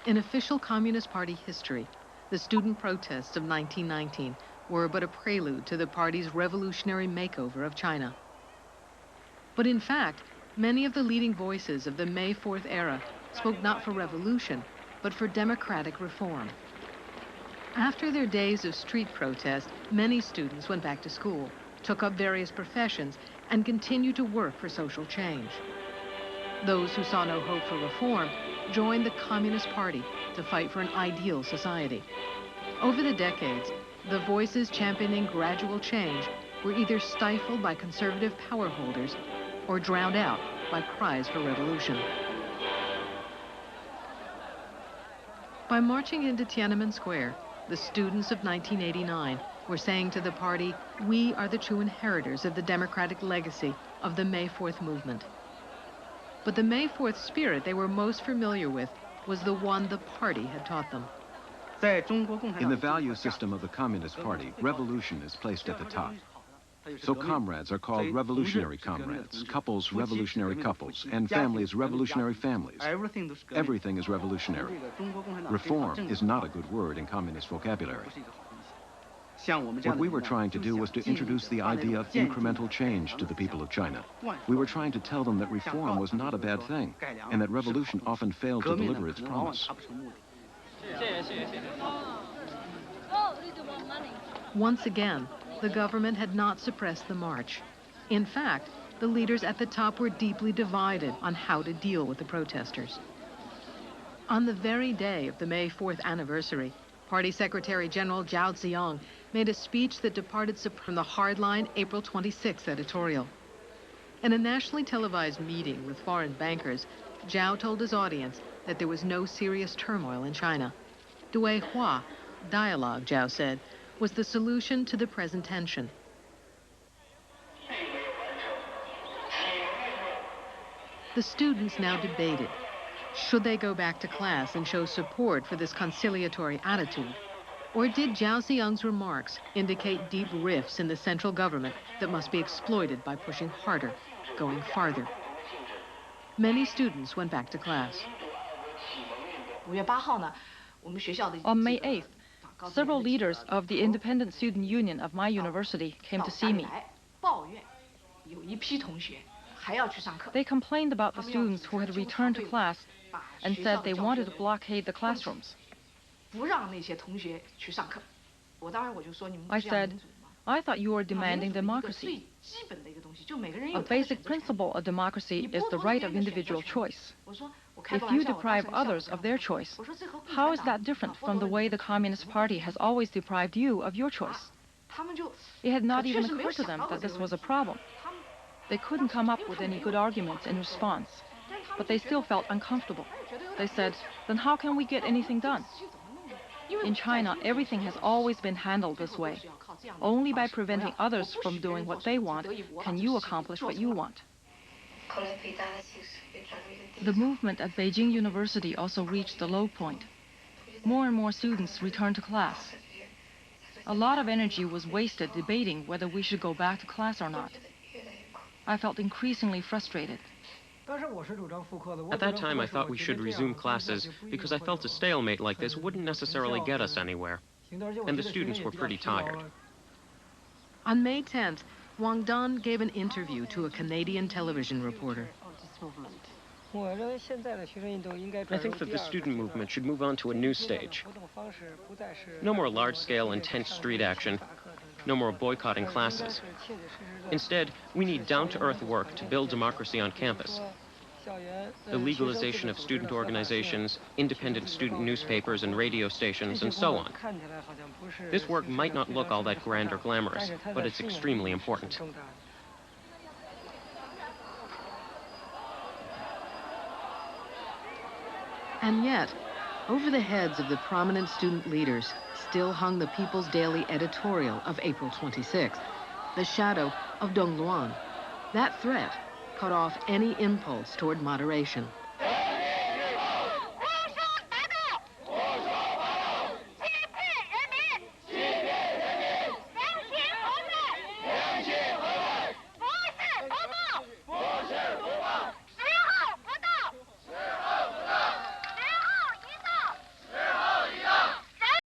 In official Communist Party history, the student protests of 1919 were but a prelude to the party's revolutionary makeover of China. But in fact, many of the leading voices of the May 4th era spoke not for revolution, but for democratic reform. After their days of street protest, many students went back to school, took up various professions, and continued to work for social change. Those who saw no hope for reform joined the Communist Party to fight for an ideal society. Over the decades, the voices championing gradual change were either stifled by conservative power holders or drowned out by cries for revolution. By marching into Tiananmen Square, the students of 1989 were saying to the party, "We are the true inheritors of the democratic legacy of the May 4th movement." But the May 4th spirit they were most familiar with was the one the party had taught them. In the value system of the Communist Party, revolution is placed at the top. So comrades are called revolutionary comrades, couples revolutionary couples, and families revolutionary families. Everything is revolutionary. Reform is not a good word in communist vocabulary. What we were trying to do was to introduce the idea of incremental change to the people of China. We were trying to tell them that reform was not a bad thing, and that revolution often failed to deliver its promise. Once again, the government had not suppressed the march. In fact, the leaders at the top were deeply divided on how to deal with the protesters. On the very day of the May 4th anniversary, Party Secretary General Zhao Ziyang made a speech that departed from the hardline April 26th editorial. In a nationally televised meeting with foreign bankers, Zhao told his audience that there was no serious turmoil in China. Duihua, dialogue, Zhao said, was the solution to the present tension. The students now debated. Should they go back to class and show support for this conciliatory attitude? Or did Zhao Ziyang's remarks indicate deep rifts in the central government that must be exploited by pushing harder, going farther? Many students went back to class. On May 8th, several leaders of the Independent Student Union of my university came to see me. They complained about the students who had returned to class and said they wanted to blockade the classrooms. I said, I thought you were demanding democracy. A basic principle of democracy is the right of individual choice. If you deprive others of their choice, how is that different from the way the Communist Party has always deprived you of your choice? It had not even occurred to them that this was a problem. They couldn't come up with any good arguments in response, but they still felt uncomfortable. They said, then how can we get anything done? In China, everything has always been handled this way. Only by preventing others from doing what they want can you accomplish what you want. The movement at Beijing University also reached a low point. More and more students returned to class. A lot of energy was wasted debating whether we should go back to class or not. I felt increasingly frustrated. At that time, I thought we should resume classes because I felt a stalemate like this wouldn't necessarily get us anywhere. And the students were pretty tired. On May 10th, Wang Dan gave an interview to a Canadian television reporter. I think that the student movement should move on to a new stage. No more large-scale, intense street action. No more boycotting classes. Instead, we need down-to-earth work to build democracy on campus. The legalization of student organizations, independent student newspapers and radio stations, and so on. This work might not look all that grand or glamorous, but it's extremely important. And yet, over the heads of the prominent student leaders still hung the People's Daily editorial of April 26th, the shadow of Dongluan. That threat cut off any impulse toward moderation.